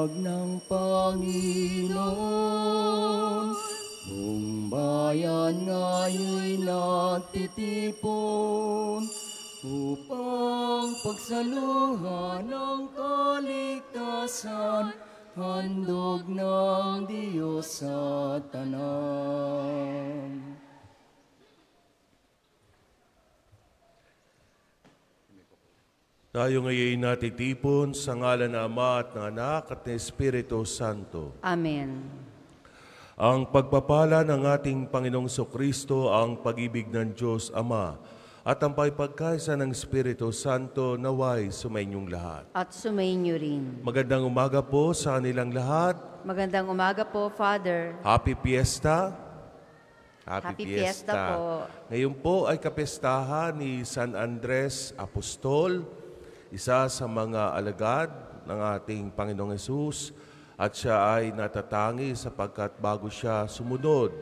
pahayag ng Panginoon. Buong bayan ngayon'y nagtitipon upang pagsaluhan ng kaligtasan, handog ng Diyos sa tanan. Tayo ngayon natitipon sa ngalan ng Ama at ng Anak at ng Espiritu Santo. Amen. Ang pagpapala ng ating Panginoong Kristo, ang pag-ibig ng Diyos Ama, at ang pagpagkaisa ng Espiritu Santo naway sumainyong lahat. At sumainyo rin. Magandang umaga po sa kanilang lahat. Magandang umaga po, Father. Happy Fiesta. Happy Fiesta po. Ngayon po ay kapestahan ni San Andres Apostol, isa sa mga alagad ng ating Panginoong Hesus, at siya ay natatangi sapagkat bago siya sumunod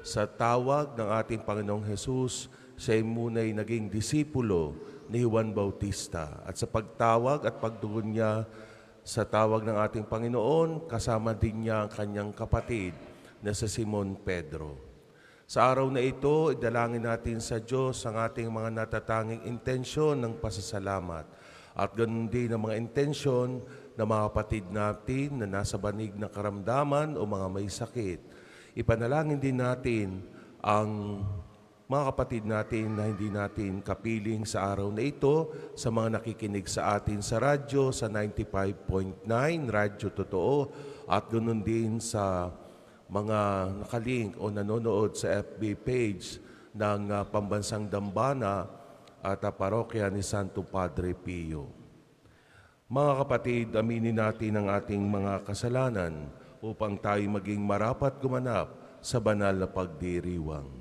sa tawag ng ating Panginoong Hesus, siya ay muna'y naging disipulo ni Juan Bautista. At sa pagtawag at pagdugon niya sa tawag ng ating Panginoon, kasama din niya ang kanyang kapatid na si Simon Pedro. Sa araw na ito, idalangin natin sa Diyos ang ating mga natatanging intensyon ng pasasalamat at ganoon din ang mga intensyon ng mga kapatid natin na nasa banig na karamdaman o mga may sakit. Ipanalangin din natin ang mga kapatid natin na hindi natin kapiling sa araw na ito, sa mga nakikinig sa atin sa radyo, sa 95.9, Radyo Totoo, at ganoon din sa mga nakalink o nanonood sa FB page ng Pambansang Dambana at parokya ni Santo Padre Pio. Mga kapatid, aminin natin ang ating mga kasalanan upang tayo maging marapat gumanap sa banal na pagdiriwang.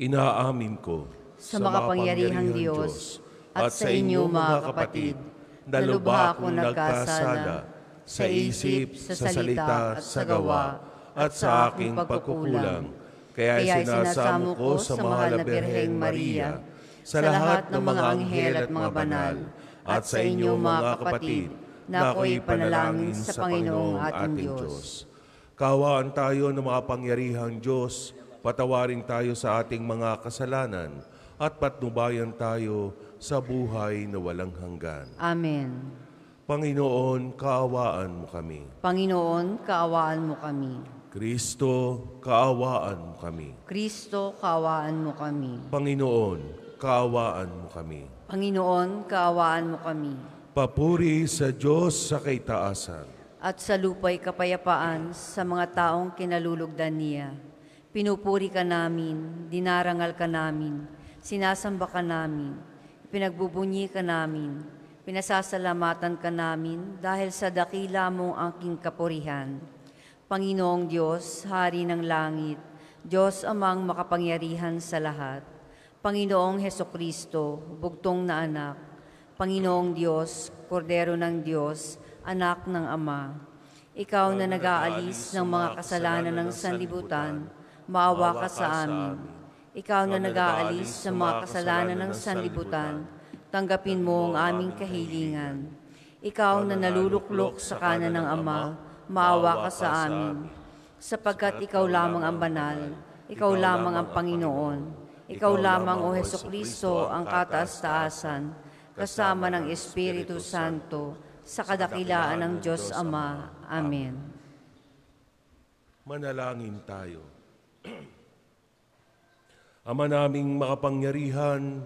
Inaamin ko sa makapangyarihang Diyos at sa inyo mga kapatid, na lubha akong nagkasala sa isip, sa salita, sa gawa, at sa aking pagkukulang. Kaya sinasamo ko sa mahal na Birheng Maria, sa lahat ng mga anghel at mga banal, at sa inyo mga kapatid, na ako'y panalangin sa Panginoong ating Diyos. Kaawaan tayo ng makapangyarihang Diyos, patawarin tayo sa ating mga kasalanan, at patnubayan tayo sa buhay na walang hanggan. Amen. Panginoon, kaawaan mo kami. Panginoon, kaawaan mo kami. Kristo, kaawaan mo kami. Kristo, kaawaan mo kami. Panginoon, kaawaan mo kami. Panginoon, kaawaan mo kami. Papuri sa Diyos sa kaitaasan. At sa lupa'y kapayapaan sa mga taong kinalulugdan niya. Pinupuri ka namin, dinarangal ka namin, sinasamba ka namin, pinagbubunyi ka namin, pinasasalamatan ka namin dahil sa dakila mong aking kapurihan. Panginoong Diyos, Hari ng langit, Diyos amang makapangyarihan sa lahat, Panginoong Hesukristo, bugtong na anak, Panginoong Diyos, Kordero ng Diyos, anak ng Ama, ikaw na nag-aalis ng mga kasalanan ng sanlibutan, maawa ka sa amin. Ikaw na nag-aalis sa mga kasalanan ng sanlibutan, tanggapin mo ang aming kahilingan. Ikaw na naluluklok sa kanan ng Ama, maawa ka sa amin. Sapagkat ikaw lamang ang banal, ikaw lamang ang Panginoon, ikaw lamang o Hesukristo ang kataas-taasan, kasama ng Espiritu Santo, sa kadakilaan ng Diyos Ama. Amen. Manalangin tayo. Ama naming makapangyarihan,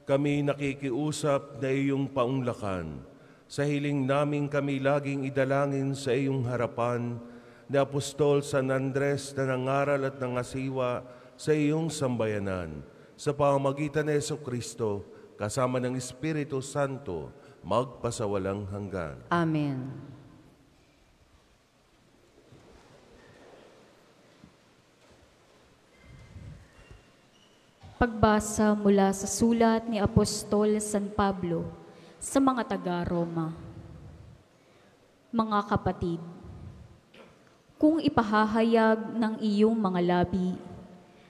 kami nakikiusap na iyong paunlakan. Sa hiling namin kami laging idalangin sa iyong harapan ni Apostol San Andres na nangaral at nangasiwa sa iyong sambayanan. Sa pamamagitan ni Jesucristo, kasama ng Espiritu Santo, magpasawalang hanggan. Amen. Pagbasa mula sa sulat ni Apostol San Pablo sa mga taga-Roma. Mga kapatid, kung ipahahayag ng iyong mga labi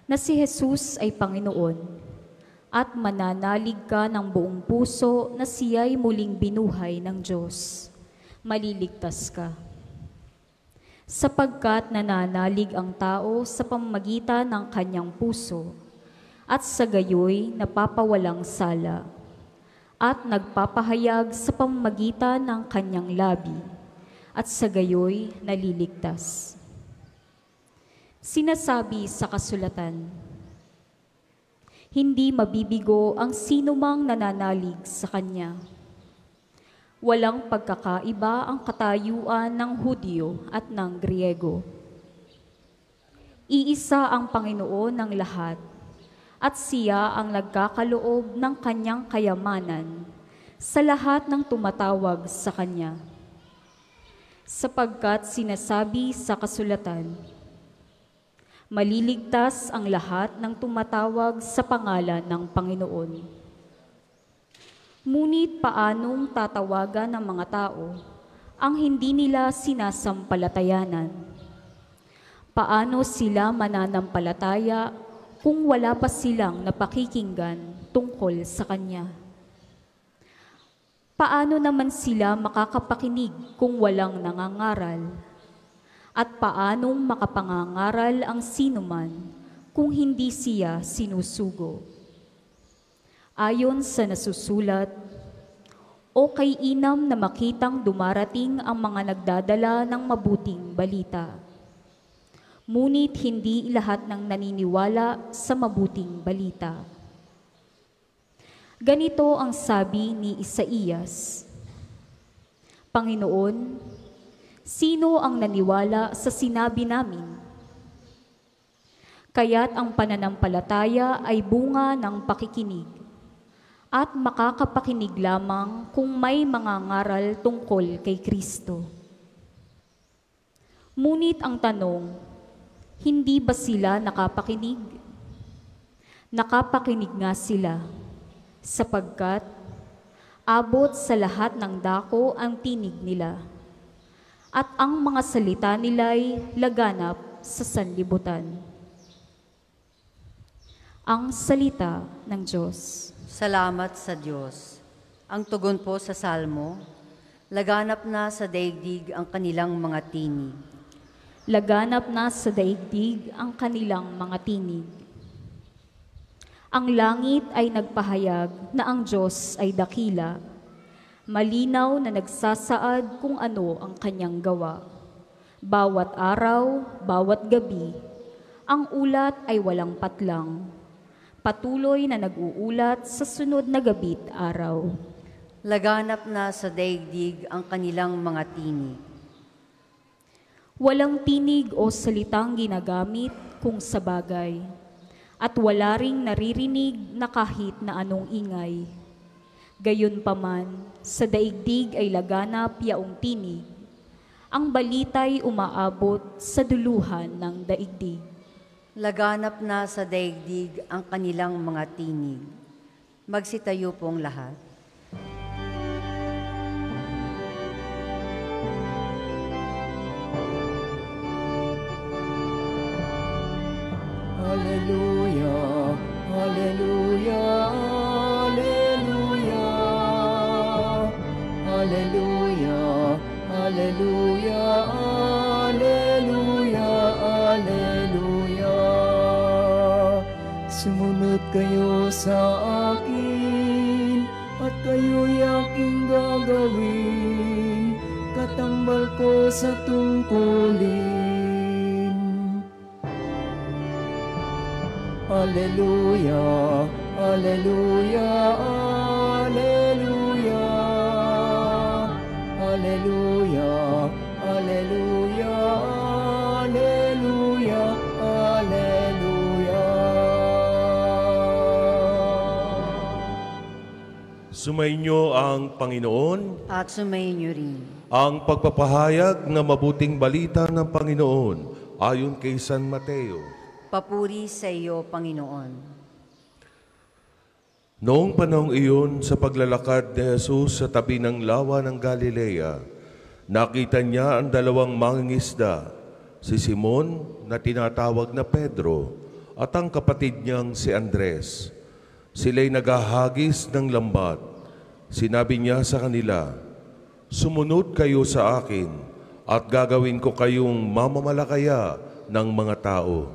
na si Jesus ay Panginoon at mananalig ka ng buong puso na siya'y muling binuhay ng Diyos, maliligtas ka. Sapagkat nananalig ang tao sa pamamagitan ng kanyang puso, at sa gayoy napapawalang sala, at nagpapahayag sa pamamagitan ng kanyang labi, at sa gayoy naliligtas. Sinasabi sa kasulatan, hindi mabibigo ang sinumang nananalig sa kanya. Walang pagkakaiba ang katayuan ng Hudyo at ng Griego. Iisa ang Panginoon ng lahat, at siya ang nagkakaloob ng kanyang kayamanan sa lahat ng tumatawag sa kanya. Sapagkat sinasabi sa kasulatan, maliligtas ang lahat ng tumatawag sa pangalan ng Panginoon. Ngunit paanong tatawagan ng mga tao ang hindi nila sinasampalatayanan? Paano sila mananampalataya kung wala pa silang napakikinggan tungkol sa Kanya? Paano naman sila makakapakinig kung walang nangangaral? At paanong makapangangaral ang sinuman kung hindi siya sinusugo? Ayon sa nasusulat, o kay inam na makitang dumarating ang mga nagdadala ng mabuting balita. Ngunit hindi lahat ng naniniwala sa mabuting balita. Ganito ang sabi ni Isaías, Panginoon, sino ang naniwala sa sinabi namin? Kaya't ang pananampalataya ay bunga ng pakikinig, at makakapakinig lamang kung may mga ngaral tungkol kay Kristo. Ngunit ang tanong, hindi ba sila nakapakinig? Nakapakinig nga sila, sapagkat abot sa lahat ng dako ang tinig nila, at ang mga salita nila'y laganap sa sanlibutan. Ang salita ng Diyos. Salamat sa Diyos. Ang tugon po sa Salmo, laganap na sa daigdig ang kanilang mga tinig. Laganap na sa daigdig ang kanilang mga tinig. Ang langit ay nagpahayag na ang Diyos ay dakila, malinaw na nagsasaad kung ano ang kanyang gawa. Bawat araw, bawat gabi, ang ulat ay walang patlang. Patuloy na nag-uulat sa sunod na gabi't araw. Laganap na sa daigdig ang kanilang mga tinig. Walang tinig o salitang ginagamit kung sa bagay, at wala ring naririnig na kahit na anong ingay. Gayunpaman, sa daigdig ay laganap yaong tinig. Ang balita'y umaabot sa duluhan ng daigdig. Laganap na sa daigdig ang kanilang mga tinig. Magsitayo pong lahat. Hallelujah, hallelujah, hallelujah, hallelujah, hallelujah, hallelujah, hallelujah. Sumunod kayo sa akin at kayo'y aking gagawin, katambal ko sa tungkulin. Hallelujah, hallelujah, hallelujah, hallelujah, hallelujah, hallelujah, hallelujah. Sumainyo ang Panginoon, At sumayin niyo rin. ang pagpapahayag na mabuting balita ng Panginoon ayon kay San Mateo. Papuri sa iyo, Panginoon. Noong panahong iyon, sa paglalakad ni Jesus sa tabi ng lawa ng Galilea, nakita niya ang dalawang mangingisda, si Simon na tinatawag na Pedro at ang kapatid niyang si Andres. Sila'y naghahagis ng lambat. Sinabi niya sa kanila, Sumunod kayo sa akin at gagawin ko kayong mamamalakaya ng mga tao.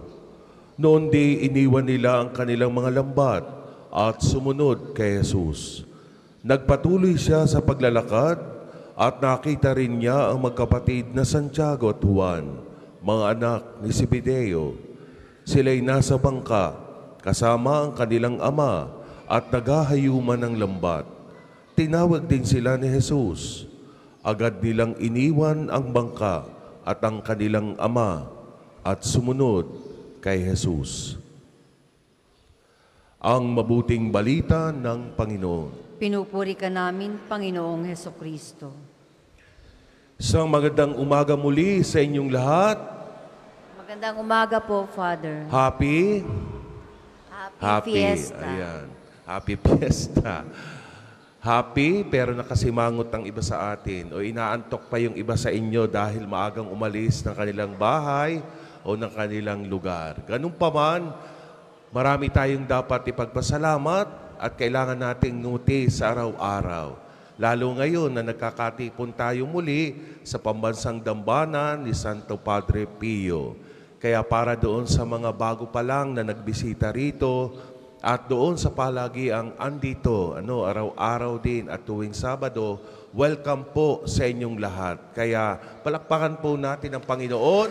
Noon di iniwan nila ang kanilang mga lambat at sumunod kay Jesus. Nagpatuloy siya sa paglalakad at nakita rin niya ang magkapatid na Santiago at Juan, mga anak ni Zebedeo. Sila'y nasa bangka kasama ang kanilang ama at naghahayuman ng lambat. Tinawag din sila ni Jesus. Agad nilang iniwan ang bangka at ang kanilang ama at sumunod kay Jesus. Ang mabuting balita ng Panginoon. Pinupuri ka namin, Panginoong Hesukristo. Isang magandang umaga muli sa inyong lahat. Magandang umaga po, Father. Happy Fiesta. Ayan. Happy Fiesta. Happy pero nakasimangot ang iba sa atin o inaantok pa yung iba sa inyo dahil maagang umalis ng kanilang bahay o ng kanilang lugar. Ganun pa man, marami tayong dapat ipagpasalamat at kailangan nating nguti sa araw-araw. Lalo ngayon na nagkakatipon tayo muli sa pambansang dambana ni Santo Padre Pio. Kaya para doon sa mga bago pa lang na nagbisita rito at doon sa palagiang andito, araw-araw din at tuwing Sabado, welcome po sa inyong lahat. Kaya palakpakan po natin ang Panginoon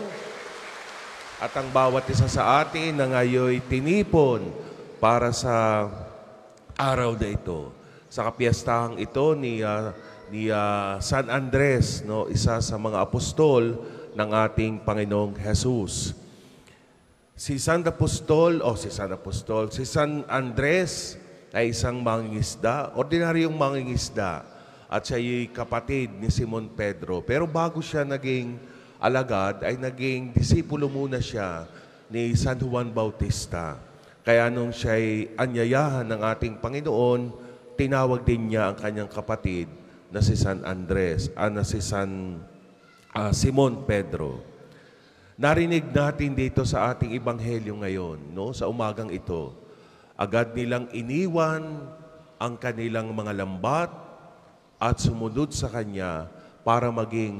at ang bawat isa sa atin na ngayon tinipon para sa araw na ito. Sa kapiestahang ito ni San Andres, isa sa mga apostol ng ating Panginoong Jesus. Si San Andres ay isang mangingisda, ordinaryong mangingisda, at siya ay kapatid ni Simon Pedro. Pero bago siya naging alagad, ay naging disipulo muna siya ni San Juan Bautista. Kaya nung siya ay anyayahan ng ating Panginoon, tinawag din niya ang kanyang kapatid na si San Andres, si Simon Pedro. Narinig natin dito sa ating ebanghelyo ngayon, sa umagang ito. Agad nilang iniwan ang kanilang mga lambat at sumunod sa Kanya para maging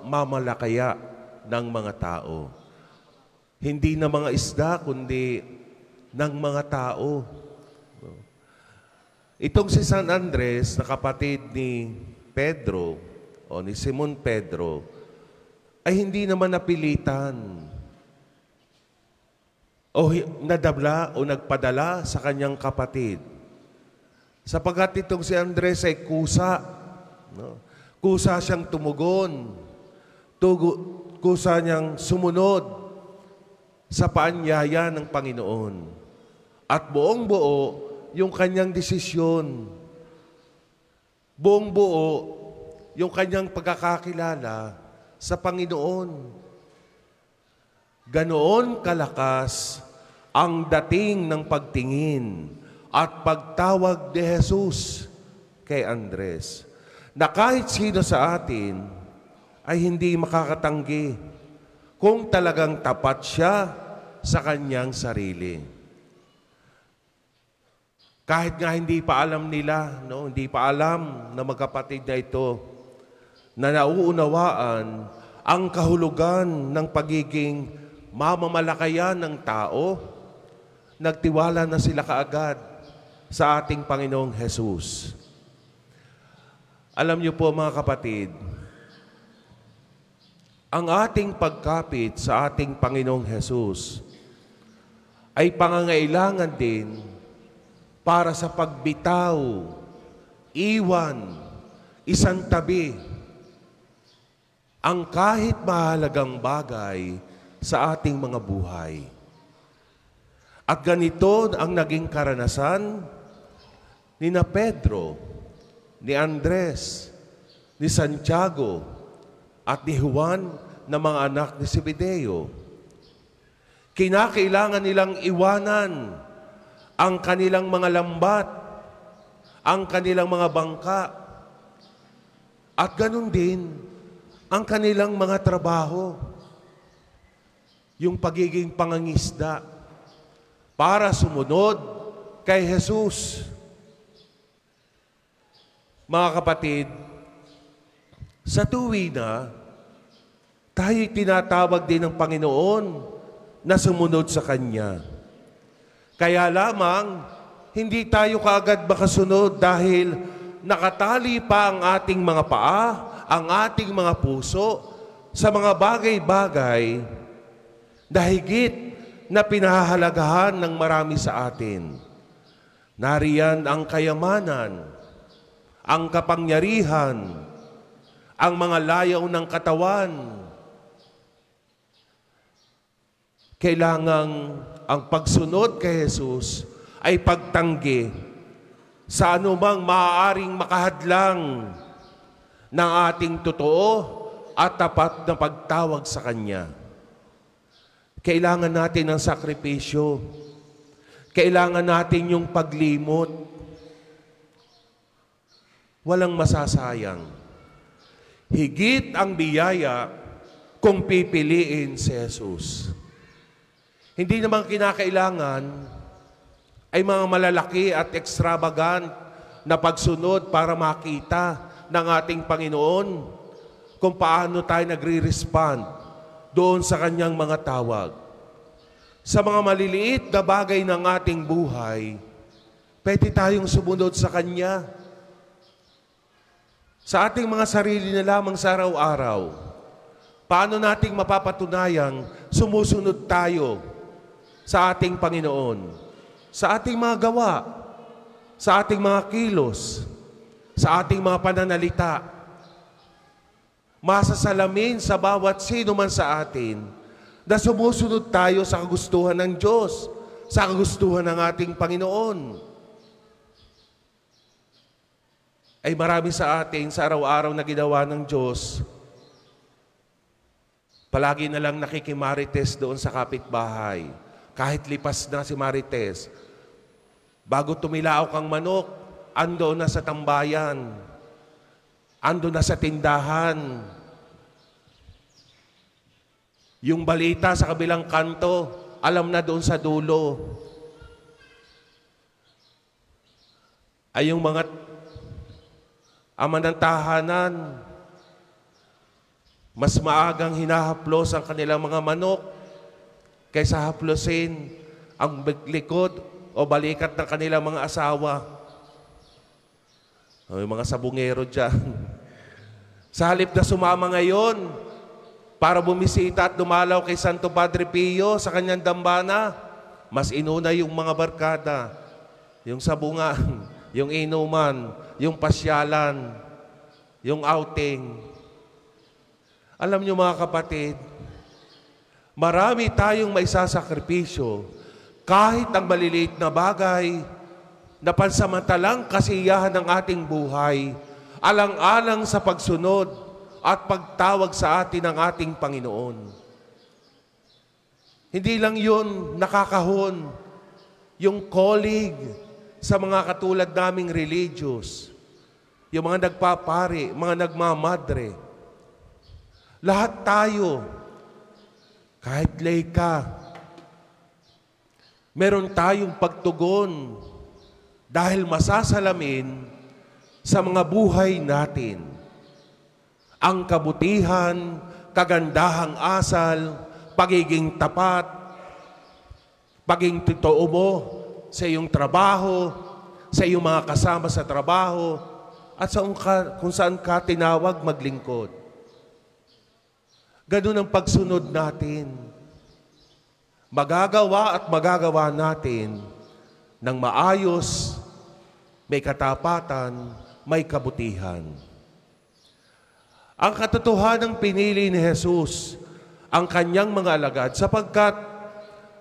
mamalakaya ng mga tao. Hindi na mga isda, kundi ng mga tao. Itong si San Andres, na kapatid ni Pedro, o ni Simon Pedro, ay hindi naman napilitan o nadabla o nagpadala sa kanyang kapatid. Sapagkat itong si Andres ay kusa. Kusa siyang tumugon. Kusa niyang sumunod sa paanyaya ng Panginoon. At buong buo yung kanyang desisyon. Buong buo yung kanyang pagkakakilala sa Panginoon. Ganoon kalakas ang dating ng pagtingin at pagtawag ni Jesus kay Andres, na kahit sino sa atin ay hindi makakatanggi kung talagang tapat siya sa kanyang sarili. Kahit nga hindi pa alam nila, hindi pa alam na magkapatid na ito, na nauunawaan ang kahulugan ng pagiging mamamalakayan ng tao, nagtiwala na sila kaagad sa ating Panginoong Jesus. Alam niyo po mga kapatid, ang ating pagkapit sa ating Panginoong Jesus ay pangangailangan din para sa pagbitaw, iwan, isang tabi, ang kahit mahalagang bagay sa ating mga buhay. At ganito ang naging karanasan ni Pedro, ni Andres, ni Santiago, at ni Juan na mga anak ni Zebedeo. Kinakailangan nilang iwanan ang kanilang mga lambat, ang kanilang mga bangka, at ganun din ang kanilang mga trabaho, yung pagiging pangangisda, para sumunod kay Jesus. Mga kapatid, Sa tuwina, tayo'y tinatawag din ng Panginoon na sumunod sa Kanya. Kaya lamang, hindi tayo kaagad makasunod dahil nakatali pa ang ating mga paa, ang ating mga puso sa mga bagay-bagay na higit na pinahahalagahan ng marami sa atin. Nariyan ang kayamanan, ang kapangyarihan, ang mga layaw ng katawan. Kailangang ang pagsunod kay Jesus ay pagtanggi sa anumang maaaring makahadlang ng ating totoo at tapat na pagtawag sa Kanya. Kailangan natin ng sakripisyo. Kailangan natin yung paglimot. Walang masasayang. Higit ang biyaya kung pipiliin si Jesus. Hindi naman kinakailangan ay mga malalaki at extravagant na pagsunod para makita ng ating Panginoon kung paano tayo nagre-respond doon sa Kanyang mga tawag. Sa mga maliliit na bagay ng ating buhay, pwede tayong sumunod sa Kanya. Sa ating mga sarili na lamang sa araw-araw, paano nating mapapatunayang sumusunod tayo sa ating Panginoon, sa ating mga gawa, sa ating mga kilos, sa ating mga pananalita. Masasalamin sa bawat sino man sa atin na sumusunod tayo sa kagustuhan ng Diyos, sa kagustuhan ng ating Panginoon. Ay marami sa atin sa araw-araw na ginawa ng Diyos, palagi na lang nakikimarites doon sa kapitbahay. Kahit lipas na si Marites, bago tumilaok ang manok, ando na sa tambayan, ando na sa tindahan. Yung balita sa kabilang kanto, alam na doon sa dulo. Ay yung mga ama ng tahanan, mas maagang hinahaplos ang kanilang mga manok kaysa haplosin ang likod o balikat ng kanilang mga asawa. O, yung mga sabungero dyan. Sa halip na sumama ngayon para bumisita at dumalaw kay Santo Padre Pio sa kanyang dambana, mas inuna yung mga barkada, yung sabungan, yung inuman, yung pasyalan, yung outing. Alam niyo mga kapatid, marami tayong maisasakripisyo kahit ang maliliit na bagay na pansamantalang kasiyahan ng ating buhay, alang-alang sa pagsunod at pagtawag sa atin ng ating Panginoon. Hindi lang yun nakakahon, yung colleague sa mga katulad naming religious, yung mga nagpapari, mga nagmamadre. Lahat tayo, kahit lay ka, meron tayong pagtugon dahil masasalamin sa mga buhay natin ang kabutihan, kagandahang asal, pagiging tapat, pagiging totoo mo sa iyong trabaho, sa iyong mga kasama sa trabaho, at sa kung saan ka tinawag maglingkod. Ganun ang pagsunod natin. Magagawa at magagawa natin ng maayos, may katapatan, may kabutihan. Ang katotohanang pinili ni Jesus ang kanyang mga alagad sapagkat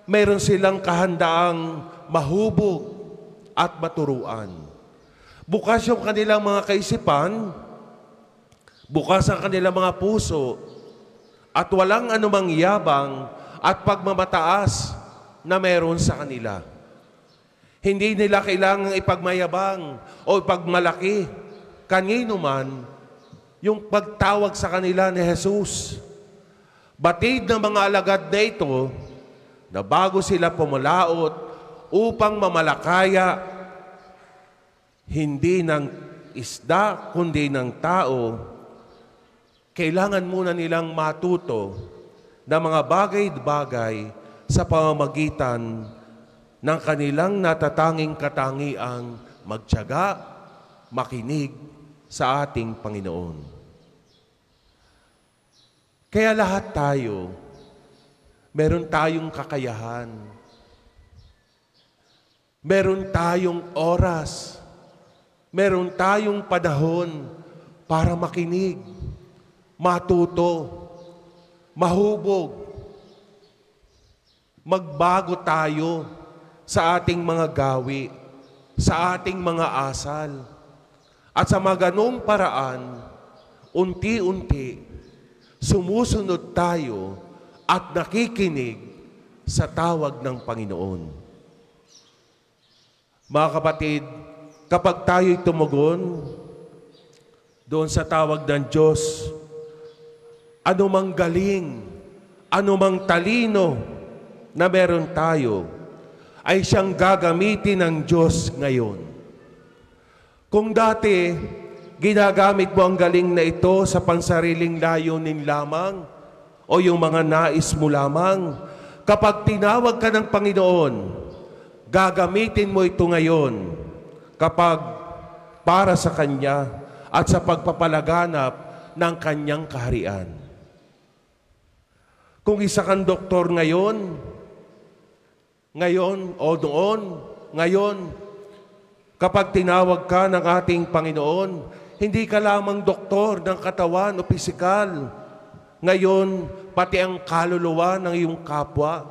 mayroon silang kahandaang mahubog at maturuan. Bukas yung kanilang mga kaisipan, bukas ang kanilang mga puso, at walang anumang yabang at pagmamataas na meron sa kanila. Hindi nila kailangang ipagmayabang o ipagmalaki kanino man yung pagtawag sa kanila ni Jesus. Batid ng mga alagad na ito na bago sila pumulaot upang mamalakaya hindi ng isda kundi ng tao, kailangan muna nilang matuto ng mga bagay-bagay sa pamamagitan ng kanilang natatanging katangiang magtiyaga, makinig sa ating Panginoon. Kaya lahat tayo, meron tayong kakayahan. Meron tayong oras. Meron tayong panahon para makinig, matuto, mahubog, magbago tayo sa ating mga gawi, sa ating mga asal. At sa mga ganong paraan, unti-unti, sumusunod tayo at nakikinig sa tawag ng Panginoon. Mga kapatid, kapag tayo'y tumugon doon sa tawag ng Diyos, anumang galing, anumang talino na meron tayo, ay siyang gagamitin ng Diyos ngayon. Kung dati, ginagamit mo ang galing na ito sa pansariling layunin lamang o yung mga nais mo lamang, kapag tinawag ka ng Panginoon, gagamitin mo ito ngayon kapag para sa Kanya at sa pagpapalaganap ng Kanyang kaharian. Kung isa kang doktor ngayon o noon, ngayon, kapag tinawag ka ng ating Panginoon, hindi ka lamang doktor ng katawan o pisikal. Ngayon, pati ang kaluluwa ng iyong kapwa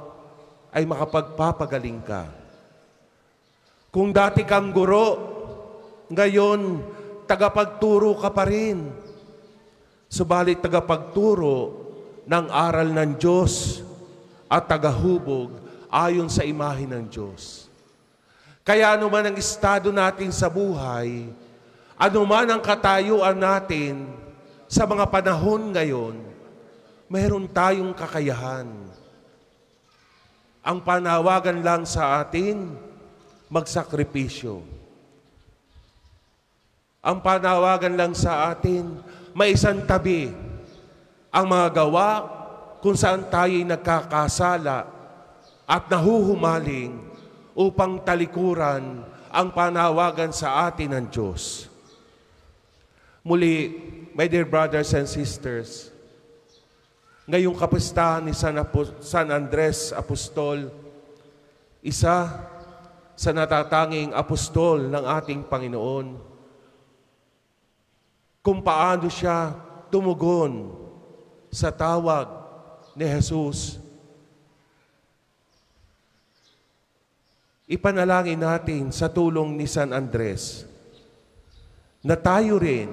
ay makapagpapagaling ka. Kung dati kang guro, ngayon, tagapagturo ka pa rin. Subalit tagapagturo ng aral ng Diyos at tagahubog ayon sa imahe ng Diyos. Kaya anuman ang estado natin sa buhay, anuman ang katayuan natin sa mga panahon ngayon, mayroon tayong kakayahan. Ang panawagan lang sa atin, magsakripisyo. Ang panawagan lang sa atin, maisang tabi ang mga gawa kung saan tayo'y nagkakasala at nahuhumaling upang talikuran ang panawagan sa atin ng Diyos. Muli, my dear brothers and sisters, ngayong kapistahan ni San Andres Apostol, isa sa natatanging apostol ng ating Panginoon, kung paano siya tumugon sa tawag ni Jesus. Ipanalangin natin sa tulong ni San Andres na tayo rin,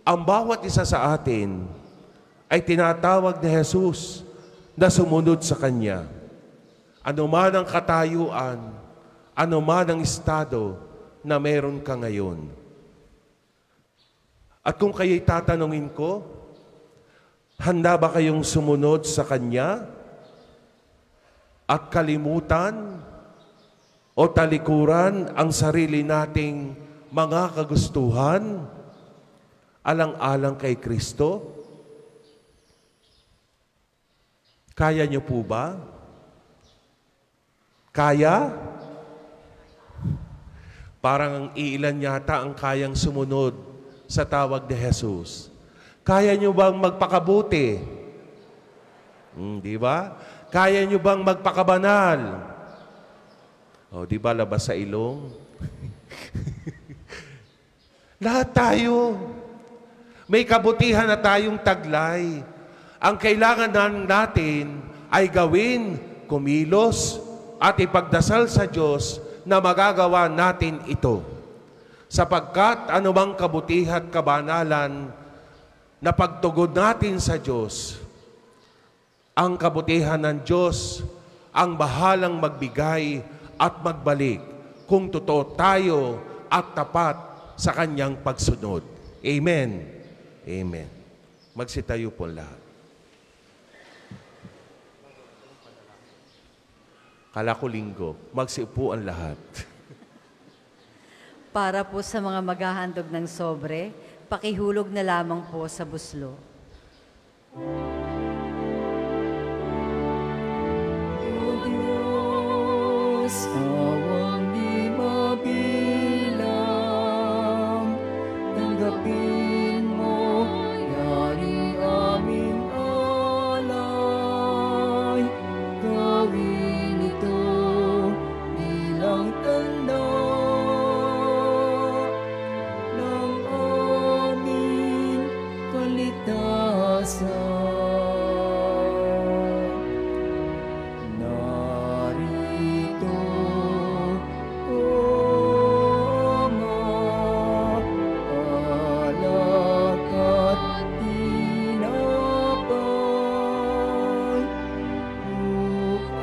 ang bawat isa sa atin, ay tinatawag ni Jesus na sumunod sa Kanya. Ano man ang katayuan, ano man ang estado na meron ka ngayon. At kung kayo'y tatanungin ko, handa ba kayong sumunod sa Kanya at kalimutan o talikuran ang sarili nating mga kagustuhan alang-alang kay Kristo? Kaya niyo po ba? Kaya? Parang ang iilan yata ang kayang sumunod sa tawag ni Jesus. Kaya niyo bang magpakabuti? Di ba? Kaya niyo bang magpakabanal? O, di ba labas sa ilong? Lahat tayo. May kabutihan na tayong taglay. Ang kailangan natin ay gawin, kumilos, at ipagdasal sa Diyos na magagawa natin ito. Sapagkat anumang kabutihan at kabanalan na pagtugod natin sa Diyos, ang kabutihan ng Diyos ang bahalang magbigay at magbalik kung totoo tayo at tapat sa Kanyang pagsunod. Amen. Amen. Magsitayo po lahat. Kala ko linggo, magsiupo ang lahat. Para po sa mga maghahandog ng sobre, pakihulog na lamang po sa buslo. O Diyos, awang di mabilang, tanggapin mo yaring aming alay, gawin ito bilang tanda ng aming kaligtasan. Narito, O Ama, alak at tinapay, uhalang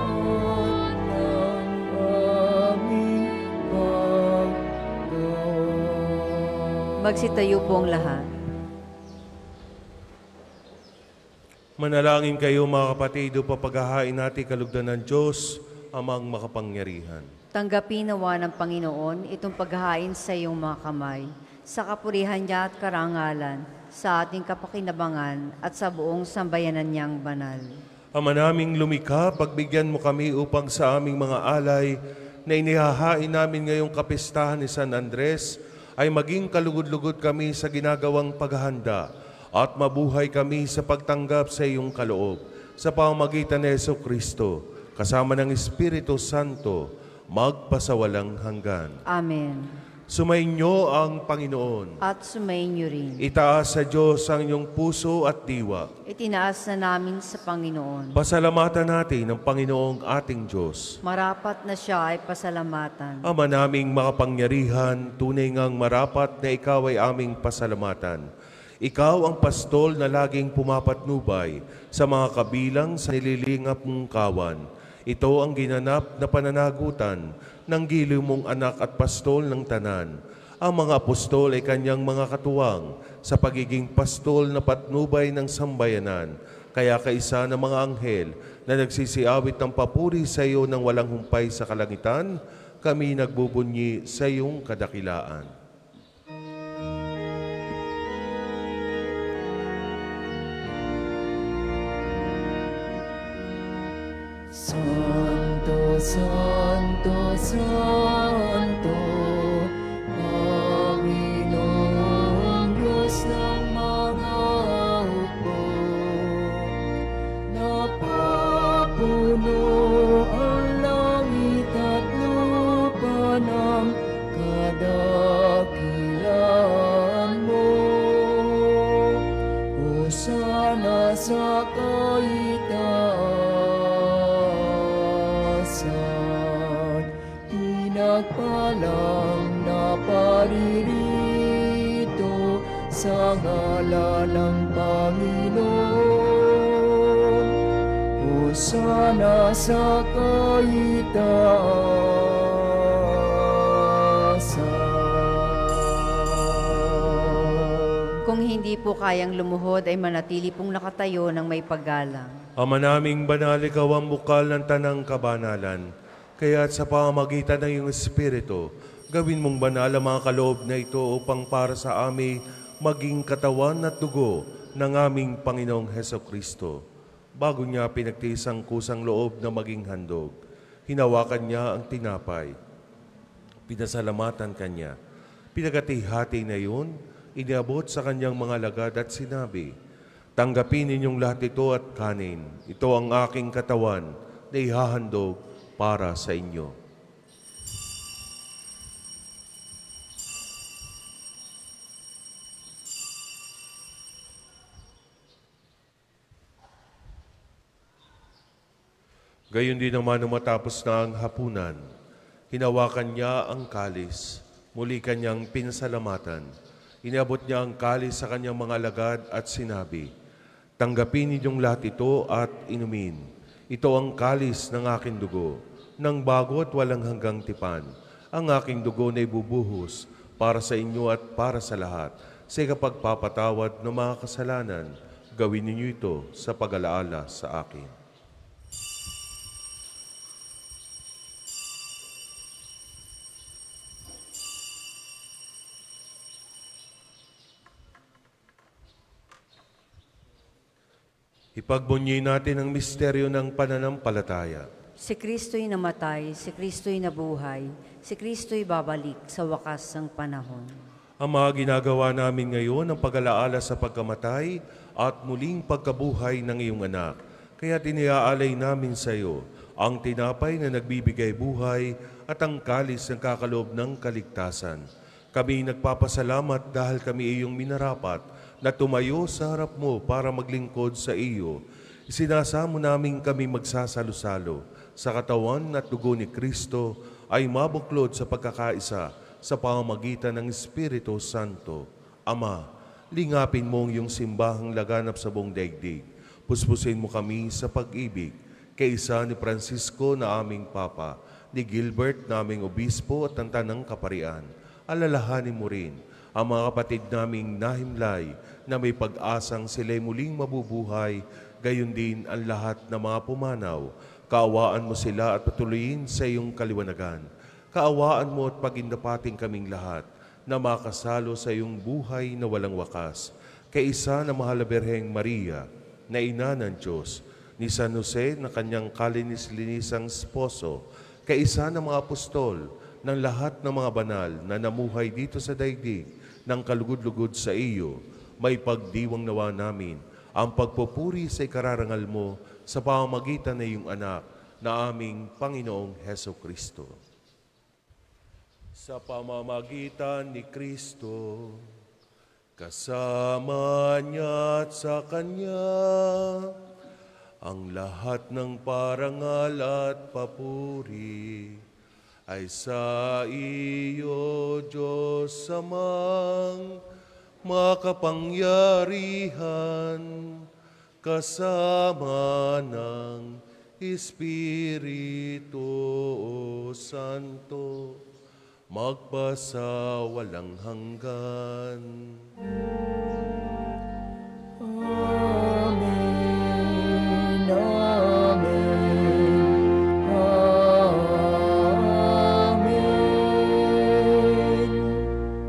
umat ng aming paggawa. Magsitayo po ang lahat. Manalangin kayo mga kapatid upang paghahain natin kalugdan ng Diyos, amang makapangyarihan. Tanggapin nawa ng Panginoon itong paghahain sa iyong mga kamay, sa kapurihan niya at karangalan, sa ating kapakinabangan at sa buong sambayanan niyang banal. Ama naming lumikha, pagbigyan mo kami upang sa aming mga alay na inihahain namin ngayong kapistahan ni San Andres ay maging kalugod-lugod kami sa ginagawang paghahanda at mabuhay kami sa pagtanggap sa iyong kaloob sa pamamagitan ni Jesucristo kasama ng Espiritu Santo magpasawalang hanggan. Amen. Sumainyo ang Panginoon. At sumainyo rin. Itaas sa Diyos ang iyong puso at diwa. Itinaas na namin sa Panginoon. Pasalamatan natin ang Panginoong ating Diyos. Marapat na siya ay pasalamatan. Ama naming makapangyarihan, tunay ngang marapat na ikaw ay aming pasalamatan. Ikaw ang pastol na laging pumapatnubay sa mga kabilang sa nililingap mong kawan. Ito ang ginanap na pananagutan ng giliw mong anak at pastol ng tanan. Ang mga apostol ay kanyang mga katuwang sa pagiging pastol na patnubay ng sambayanan. Kaya kaisa ng mga anghel na nagsisiawit ng papuri sa iyo ng walang humpay sa kalangitan, kami nagbubunyi sa iyong kadakilaan. Santo, Santo, Santo, Panginoong Diyos ng mga hukbo, napapuno ang langit at lupa ng kadakilaan mo. Hosana sa kaitaasan, pinagpalang na paririto sa ngalan ng Panginoon. Hosana sa kaitaasan. Kung hindi po kayang lumuhod ay manatili pong nakatayo ng may paggalang. Ama naming banal, ikaw ang bukal ng tanang kabanalan. Kaya't sa pamamagitan ng iyong Espiritu, gawin mong banal ang mga kaloob na ito upang para sa amin maging katawan at dugo ng aming Panginoong Hesukristo. Bago niya pinagtiis ang kusang loob na maging handog, hinawakan niya ang tinapay. Pinasalamatan kanya. Pinagati-hati na yun, iniabot sa kanyang mga lagad at sinabi, "Tanggapin ninyong lahat ito at kanin. Ito ang aking katawan na ihahandog para sa inyo." Gayon din naman nung matapos na ang hapunan, hinawakan niya ang kalis, muli kanyang pinasalamatan. Iniabot niya ang kalis sa kanyang mga alagad at sinabi, "Tanggapin ninyong lahat ito at inumin. Ito ang kalis ng aking dugo, ng bago at walang hanggang tipan. Ang aking dugo na ibubuhos para sa inyo at para sa lahat. Sa ikapagpapatawad ng mga kasalanan, gawin ninyo ito sa pag-alaala sa akin." Ipagbunyi natin ang misteryo ng pananampalataya. Si Kristo'y namatay, si Kristo'y nabuhay, si Kristo'y babalik sa wakas ng panahon. Ama, ginagawa namin ngayon ang pag-alaala sa pagkamatay at muling pagkabuhay ng iyong anak. Kaya tiniaalay namin sa iyo ang tinapay na nagbibigay buhay at ang kalis ng kakaloob ng kaligtasan. Kami nagpapasalamat dahil kami iyong minarapat na tumayo sa harap mo para maglingkod sa iyo. Isinasamo namin kami magsasalo-salo sa katawan at dugo ni Kristo ay mabuklod sa pagkakaisa sa pamamagitan ng Espiritu Santo. Ama, lingapin mo ang iyong simbahang laganap sa buong daigdig. Puspusin mo kami sa pag-ibig, kaisa ni Francisco na aming Papa, ni Gilbert na aming Obispo at ng Tanang Kaparian. Alalahanin mo rin ang mga kapatid naming nahimlay na may pag-asang sila'y muling mabubuhay, gayon din ang lahat ng mga pumanaw. Kaawaan mo sila at patuloyin sa iyong kaliwanagan. Kaawaan mo at pagindapating kaming lahat na makasalo sa iyong buhay na walang wakas. Kaisa na Mahal na Birheng Maria, na Ina ng Diyos, ni San Jose na kanyang kalinis-linisang esposo, kaisa ng mga apostol, ng lahat ng mga banal na namuhay dito sa daigdig ng kalugod-lugod sa iyo, may pagdiwang nawa namin ang pagpupuri sa ikararangal mo sa pamamagitan ng iyong anak na aming Panginoong Heso Kristo. Sa pamamagitan ni Kristo, kasama niya at sa Kanya, ang lahat ng parangal at papuri ay sa iyo, Diyos Amang makapangyarihan, kasama ng Espiritu Santo, magpasa walang hanggan. Amen. Amen. Amen.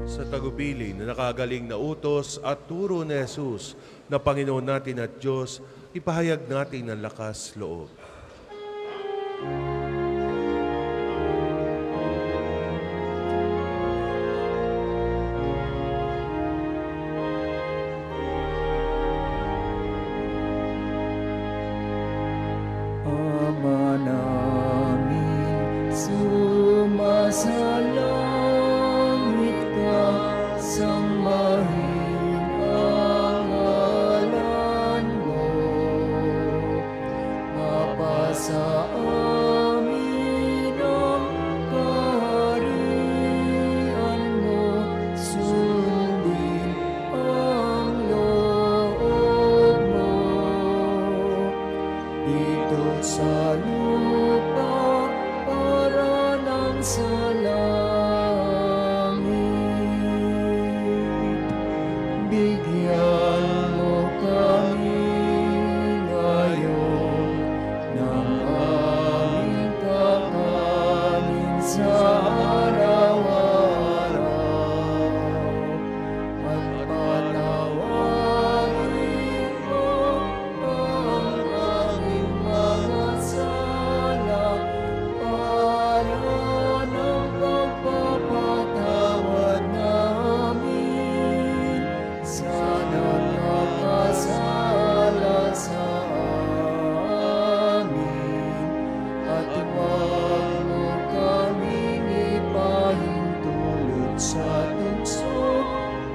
Sa tagubili na nakagaling na utos at turo ni Jesus na Panginoon natin at Diyos, ipahayag natin ang lakas loob. Ama namin, sumasalangit ka, sambahin ang ngalan mo. Mapasa amin ang kaharian mo, sundin ang loob mo. Dito sa lupa para nang sa langit. Bigyan mo kami ngayon ng aming kakanin sa araw-araw. At patawarin mo ang aming mga sala para ng pagpapatawad namin sa nakakasala sa amin. At huwag mo kaming ipahintulot sa tukso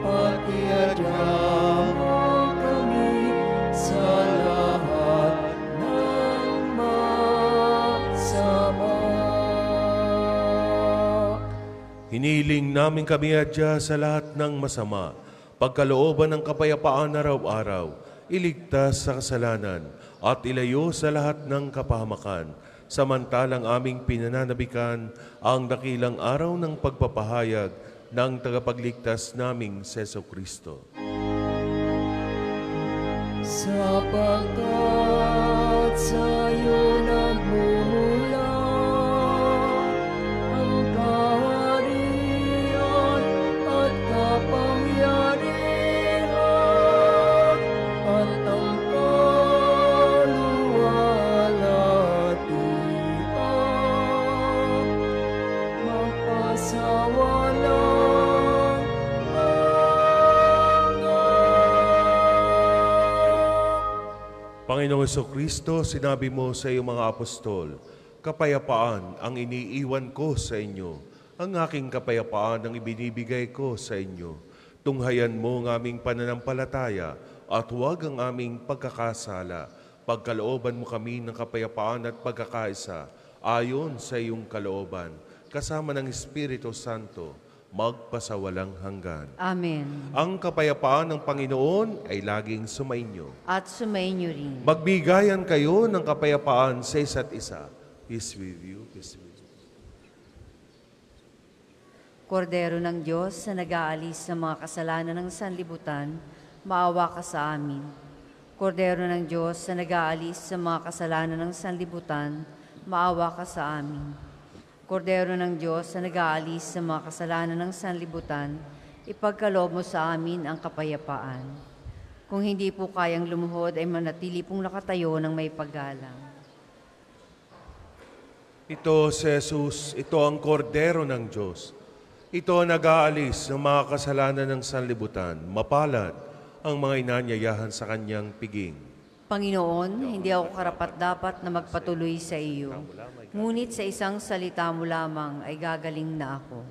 at iadama kami sa lahat ng masama. Hiniling namin kami adya sa lahat ng masama, pagkalooban ng kapayapaan araw-araw, iligtas sa kasalanan, at ilayo sa lahat ng kapahamakan, samantalang aming pinananabikan ang dakilang araw ng pagpapahayag ng tagapagligtas naming Seso Kristo. Sapagkat sa'yo nagmumula ang kaharian at kapangyarihan at ang Panginoong Jesucristo, sinabi mo sa iyong mga apostol, kapayapaan ang iniiwan ko sa inyo. Ang aking kapayapaan ang ibinibigay ko sa inyo. Tunghayan mo ang aming pananampalataya at huwag ang aming pagkakasala. Pagkalooban mo kami ng kapayapaan at pagkakaisa ayon sa iyong kalooban, kasama ng Espiritu Santo, magpasawalang hanggan. Amen. Ang kapayapaan ng Panginoon ay laging sumainyo. At sumainyo rin. Magbigayan kayo ng kapayapaan sa isa't isa. Peace with you, peace with you. Kordero ng Diyos na nag-aalis ng mga kasalanan ng sanlibutan, maawa ka sa amin. Kordero ng Diyos na nag-aalis sa mga kasalanan ng sanlibutan, maawa ka sa amin. Kordero ng Diyos na nag-aalis sa mga kasalanan ng sanlibutan, ipagkaloob mo sa amin ang kapayapaan. Kung hindi po kayang lumuhod, ay manatili pong nakatayo ng may paggalang. Ito si Jesus, ito ang kordero ng Diyos. Ito ang nag-aalis ng mga kasalanan ng sanlibutan. Mapalad ang mga inanyayahan sa kanyang piging. Panginoon, hindi ako karapat-dapat na magpatuloy sa iyo. Ngunit sa isang salita mo lamang ay gagaling na ako.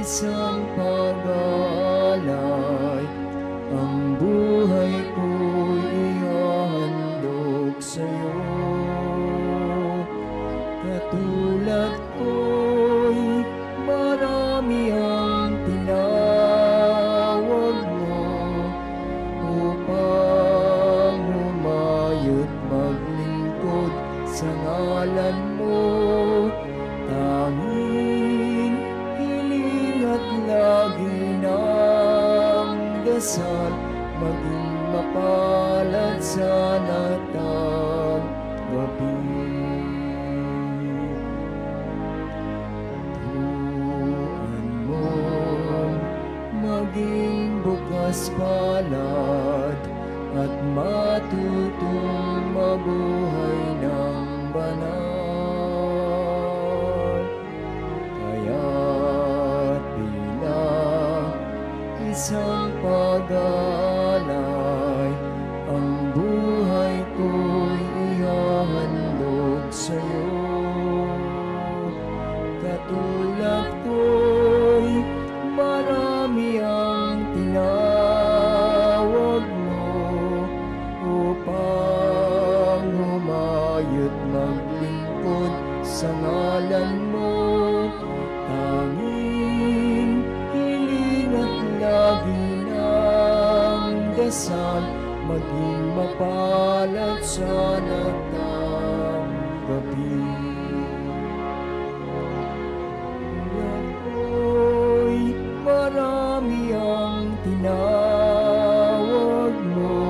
Isang pag-aalay, ang buhay ko'y ihahandog sa'yo. Katulad ko'y marami ang tinawag mo upang humayo't maglingkod sa ngalan mo. Tanging hiling at lagi ng dasal, maging mapalad sa natang gabi. Turuan mo maging bukas palad at matutong mabuhay ng banal. Kaya't bilang isang pag-aalay, ang buhay ko'y ihahandog sa'yo. Katulad ko'y marami ang tinawag mo upang humayo't maglingkod sa ngalan mo. Tanging hiling at lagi ng dasal, maging mapalad sa natang gabi. Ako'y marami ang tinawag mo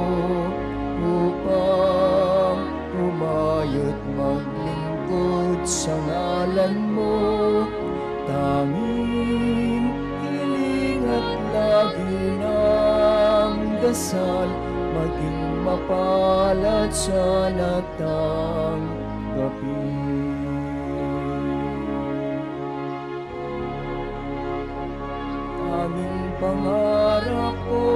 upang humayo't maglingkod sa ngalan mo. Tanging hiling at lagi ng dasal, maging mapalad sa natang gabi. Aming pangarap ko,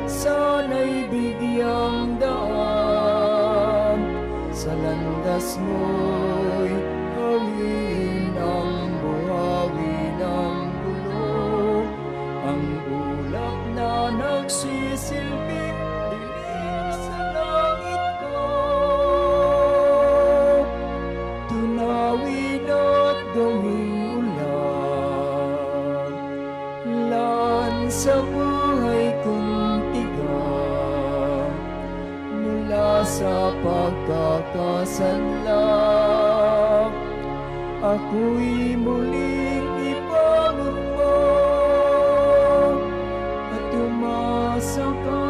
sana'y bigyang daan. Sa landas mo'y hawin ang buhawi ng gulo. Ang ulap na nagsisilbi sa buhay kong tigang, mula sa pagkakasanlak, ako'y muling ibangon mo at umasa ka.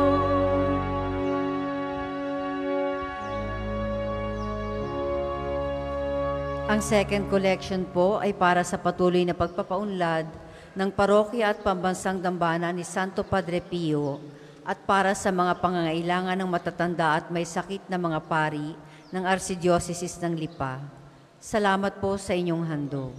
Ang second collection po ay para sa patuloy na pagpapaunlad ng parokya at pambansang dambana ni Santo Padre Pio at para sa mga pangangailangan ng matatanda at may sakit na mga pari ng Archdiocese ng Lipa. Salamat po sa inyong handog.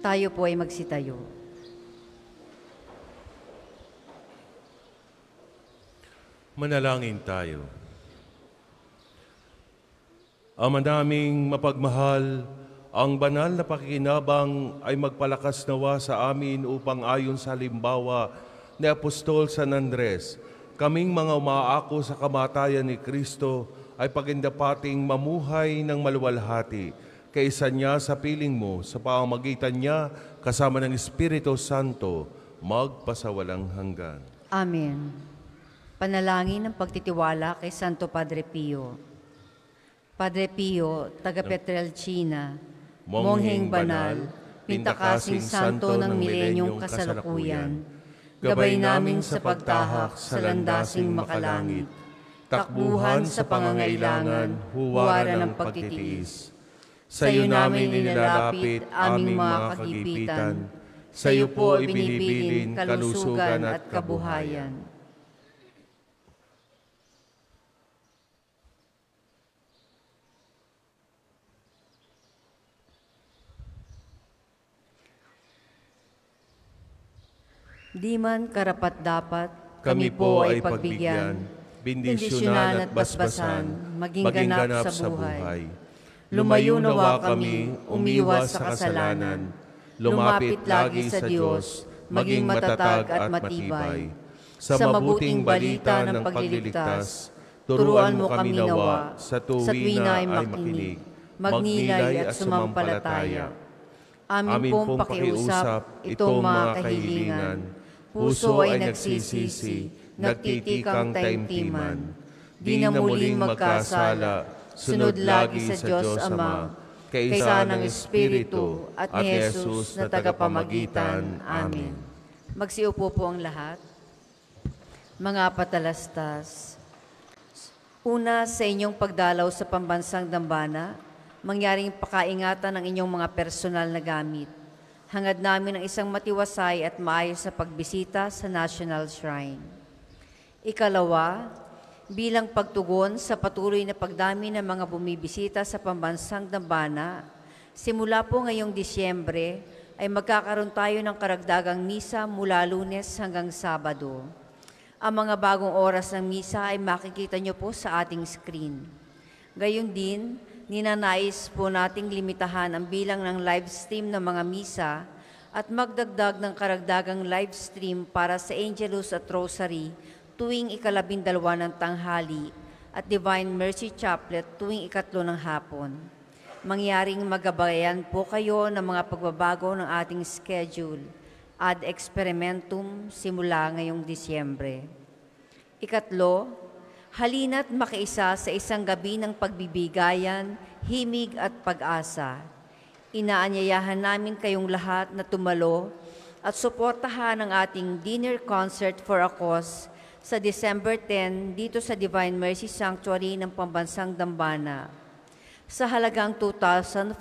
Tayo po ay magsitayo. Manalangin tayo. Ama naming mapagmahal, ang banal na pakikinabang ay magpalakas nawa sa amin upang ayon sa halimbawa ni Apostol San Andres, kaming mga umaako sa kamatayan ni Kristo ay pagindapating mamuhay ng maluwalhati kaysa niya sa piling mo, sa pamamagitan niya kasama ng Espiritu Santo, magpasawalang hanggan. Amen. Panalangin ng pagtitiwala kay Santo Padre Pio. Padre Pio, taga Petrelcina, mongheng banal, pintakasing santo ng milenyong kasalukuyan, gabay namin sa pagtahak sa landasing makalangit, takbuhan sa pangangailangan, huwaran ng pagtitiis. Sa iyo namin inilalapit aming mga kagipitan. Sa iyo po ibinibilin kalusugan at kabuhayan. Di man karapat-dapat, Kami po ay pagbigyan, bendisyonan at basbasan, maging ganap sa buhay. Lumayo nawa kami, umiwas sa kasalanan, lumapit lagi sa Diyos, maging matatag at matibay. Sa mabuting balita ng pagliligtas, turuan mo kami nawa sa tuwina ay makinig, magnilay at sumampalataya. Amin pong pakiusap itong mga kahilingan, puso ay nagsisisi, nagtitikang taimtiman, di na muling magkasala, sunod lagi sa Diyos Ama, kaysa ng Espiritu at ni Jesus na tagapamagitan. Amen. Magsiupo po ang lahat. Mga patalastas, una sa inyong pagdalaw sa pambansang dambana, mangyaring pakaingatan ng inyong mga personal na gamit. Hangad namin ang isang matiwasay at maayos na pagbisita sa National Shrine. Ikalawa, bilang pagtugon sa patuloy na pagdami ng mga bumibisita sa pambansang dambana, simula po ngayong Disyembre ay magkakaroon tayo ng karagdagang misa mula Lunes hanggang Sabado. Ang mga bagong oras ng misa ay makikita nyo po sa ating screen. Gayon din, ninanais po nating limitahan ang bilang ng live stream ng mga misa at magdagdag ng karagdagang live stream para sa Angelus at Rosary tuwing ika-12 ng tanghali at Divine Mercy Chaplet tuwing ika-3 ng hapon. Mangyaring magabayan po kayo ng mga pagbabago ng ating schedule ad experimentum simula ngayong Disyembre. Ikatlo, halina't makiisa sa isang gabi ng pagbibigayan, himig at pag-asa. Inaanyayahan namin kayong lahat na tumalo at suportahan ang ating dinner concert for a cause sa December 10 dito sa Divine Mercy Sanctuary ng Pambansang Dambana. Sa halagang 2,500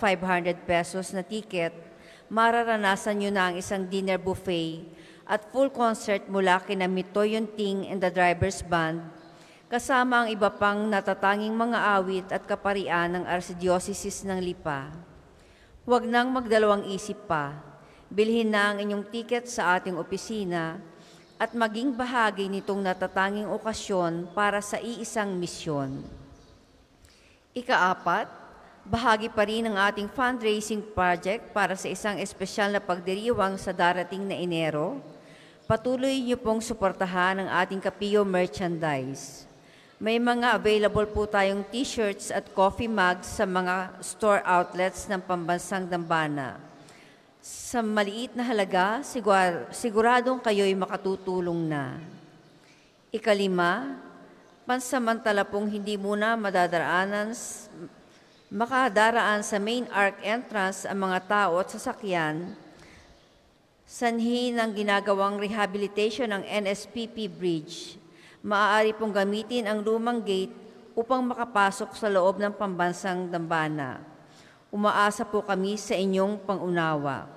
pesos na ticket, mararanasan nyo na ang isang dinner buffet at full concert mula kina Mitoy Yunting and the Drivers Band, kasama ang iba pang natatanging mga awit at kaparian ng Archdiocese ng Lipa. Huwag nang magdalawang isip pa. Bilhin na ang inyong tiket sa ating opisina at maging bahagi nitong natatanging okasyon para sa iisang misyon. Ikaapat, bahagi pa rin ng ating fundraising project para sa isang espesyal na pagdiriwang sa darating na Enero. Patuloy niyo pong suportahan ang ating Kapio merchandise. May mga available po tayong t-shirts at coffee mugs sa mga store outlets ng Pambansang Dambana. Sa maliit na halaga, siguradong kayo'y makatutulong na. Ikalima, pansamantala pong hindi muna makadaraan sa main arc entrance ang mga tao at sasakyan, sanhi ng ginagawang rehabilitation ng NSPP Bridge. Maaari pong gamitin ang lumang gate upang makapasok sa loob ng Pambansang Dambana. Umaasa po kami sa inyong pangunawa.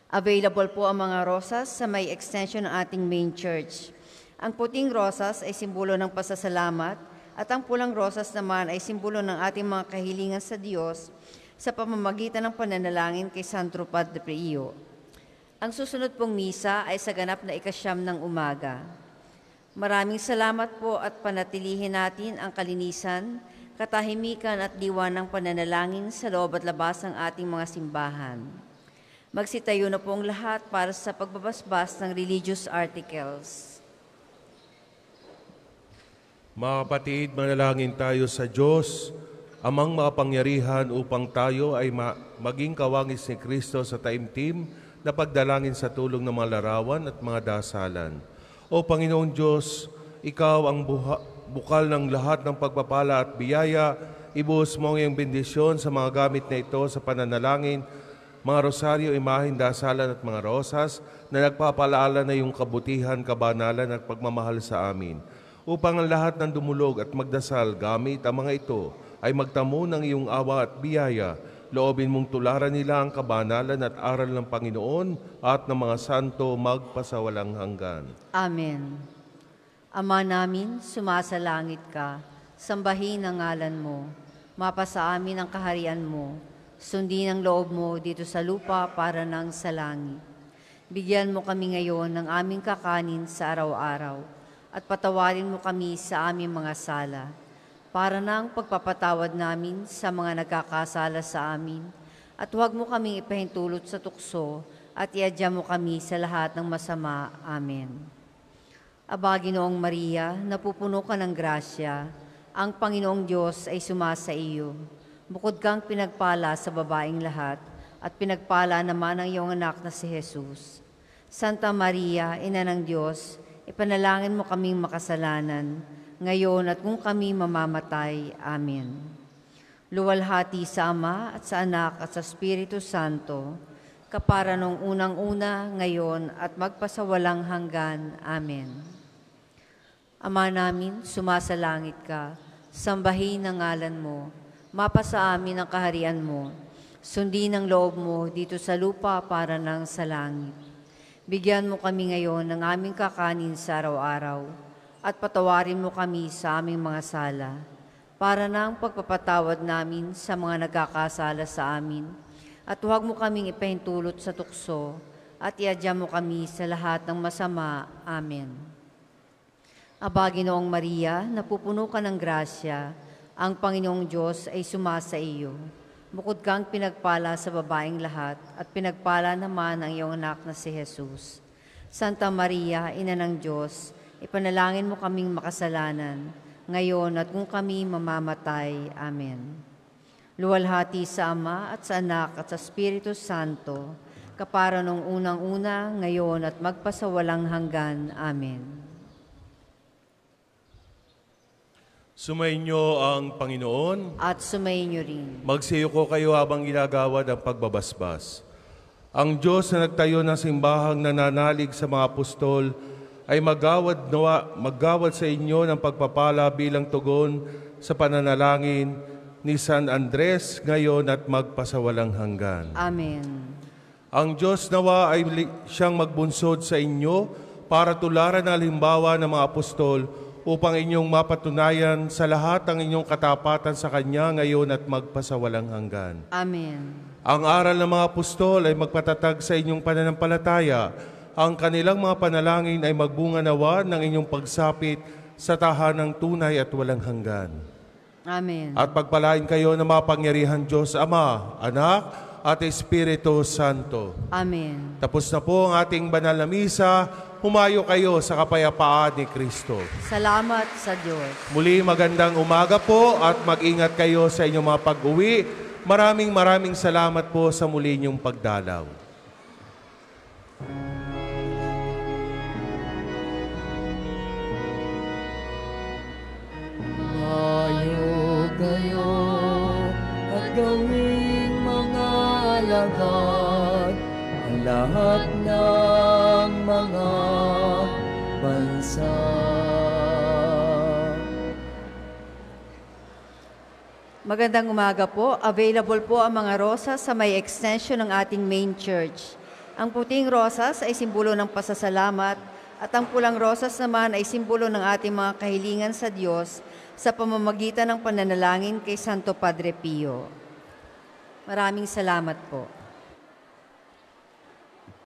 Available po ang mga rosas sa may extension ng ating main church. Ang puting rosas ay simbolo ng pasasalamat at ang pulang rosas naman ay simbolo ng ating mga kahilingan sa Diyos sa pamamagitan ng pananalangin kay Santo Padre Pio. Ang susunod pong misa ay sa ganap na 9 ng umaga. Maraming salamat po at panatilihin natin ang kalinisan, katahimikan at diwa ng pananalangin sa loob at labas ng ating mga simbahan. Magsitayo na pong lahat para sa pagbabasbas ng religious articles. Mga kapatid, manalangin tayo sa Diyos, amang makapangyarihan upang tayo ay maging kawangis ni Kristo sa taimtim na pagdalangin sa tulong ng mga larawan at mga dasalan. O Panginoong Diyos, Ikaw ang bukal ng lahat ng pagpapala at biyaya. Ibuhos mo ang iyong bendisyon sa mga gamit na ito sa pananalangin, mga rosaryo, imahin, dasalan at mga rosas na nagpapalaala na iyong kabutihan, kabanalan at pagmamahal sa amin. Upang ang lahat ng dumulog at magdasal gamit ang mga ito ay magtamo ng iyong awa at biyaya, loobin mong tularan nila ang kabanalan at aral ng Panginoon at ng mga santo magpasawalang hanggan. Amen. Ama namin, sumasalangit ka, sambahin ang ngalan mo, mapasa amin ang kaharian mo, sundin ang loob mo dito sa lupa para nang sa langit. Bigyan mo kami ngayon ng aming kakanin sa araw-araw at patawarin mo kami sa aming mga sala, para nang pagpapatawad namin sa mga nagkakasala sa amin, at huwag mo kaming ipahintulot sa tukso, at iadya mo kami sa lahat ng masama. Amen. Aba, Ginoong Maria, napupuno ka ng grasya, ang Panginoong Diyos ay sumasa iyo. Bukod kang pinagpala sa babaeng lahat, at pinagpala naman ang iyong anak na si Jesus. Santa Maria, Ina ng Diyos, ipanalangin mo kaming makasalanan, ngayon at kung kami mamamatay. Amen. Luwalhati sa Ama at sa Anak at sa Espiritu Santo, kapara nung unang-una, ngayon at magpasawalang hanggan. Amen. Ama namin, sumasalangit ka, sambahin ang ngalan mo, mapasa amin ang kaharian mo, sundin ang loob mo dito sa lupa para nang sa langit. Bigyan mo kami ngayon ng aming kakanin sa araw-araw, at patawarin mo kami sa aming mga sala, para nang pagpapatawad namin sa mga nagkakasala sa amin, at huwag mo kaming ipahintulot sa tukso, at iadya mo kami sa lahat ng masama. Amen. Aba, Ginoong Maria, napupuno ka ng grasya, ang Panginoong Diyos ay sumasa iyo. Bukod kang pinagpala sa babaeng lahat, at pinagpala naman ang iyong anak na si Jesus. Santa Maria, Ina ng Diyos, ipanalangin mo kaming makasalanan, ngayon at kung kami mamamatay. Amen. Luwalhati sa Ama at sa Anak at sa Espiritu Santo, kapara nung unang-una, ngayon at magpasawalang hanggan. Amen. Sumainyo ang Panginoon. At sumainyo rin. Magsiyuko kayo habang ginagawad ang pagbabasbas. Ang Diyos na nagtayo ng simbahang nananalig sa mga apostol ay maggawad sa inyo ng pagpapala bilang tugon sa pananalangin ni San Andres ngayon at magpasawalang hanggan. Amen. Ang Diyos nawa ay siyang magbunsod sa inyo para tularan ang halimbawa ng mga apostol upang inyong mapatunayan sa lahat ang inyong katapatan sa Kanya ngayon at magpasawalang hanggan. Amen. Ang aral ng mga apostol ay magpatatag sa inyong pananampalataya. Ang kanilang mga panalangin ay magbunga nawa ng inyong pagsapit sa tahanang tunay at walang hanggan. Amen. At pagpalain kayo ng mapangyarihan Diyos Ama, Anak, at Espiritu Santo. Amen. Tapos na po ang ating banal na misa. Humayo kayo sa kapayapaan ni Kristo. Salamat sa Diyos. Muli magandang umaga po at mag-ingat kayo sa inyong mga pag-uwi. Maraming salamat po sa muli niyong pagdalaw. Mayo kayo at gawing mga alagad ang lahat ng mga bansa. Magandang umaga po. Available po ang mga rosas sa may extension ng ating main church. Ang puting rosas ay simbolo ng pasasalamat at ang pulang rosas naman ay simbolo ng ating mga kahilingan sa Diyos sa pamamagitan ng pananalangin kay Santo Padre Pio. Maraming salamat po.